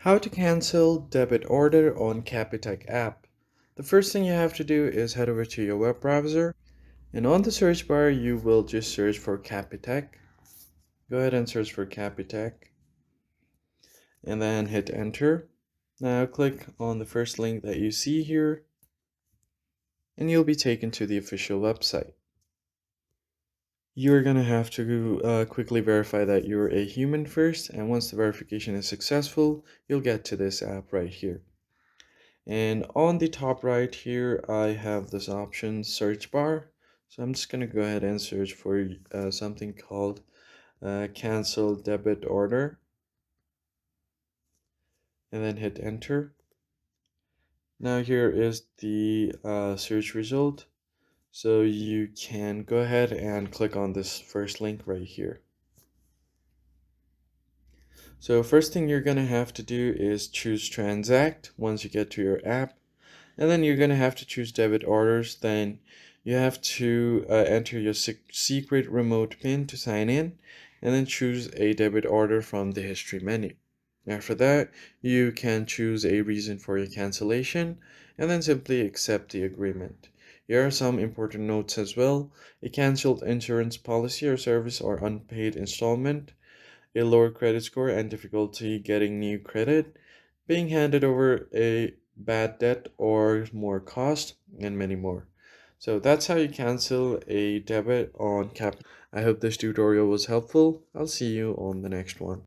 How to cancel debit order on Capitec app. The first thing you have to do is head over to your web browser, and on the search bar you will just search for Capitec. Go ahead and search for Capitec and then hit enter. Now click on the first link that you see here and you'll be taken to the official website. You're gonna have to quickly verify that you're a human first, and once the verification is successful, you'll get to this app right here. And on the top right here, I have this option search bar. So I'm just going to go ahead and search for something called cancel debit order and then hit enter. Now here is the search result. So you can go ahead and click on this first link right here. So first thing you're going to have to do is choose transact once you get to your app. And then you're going to have to choose debit orders. Then you have to enter your secret remote PIN to sign in, and then choose a debit order from the history menu. After that, you can choose a reason for your cancellation, and then simply accept the agreement. Here are some important notes as well. A canceled insurance policy or service or unpaid installment, a lower credit score and difficulty getting new credit, being handed over a bad debt or more cost, and many more. So that's how you cancel a debit on Cap. I hope this tutorial was helpful. I'll see you on the next one.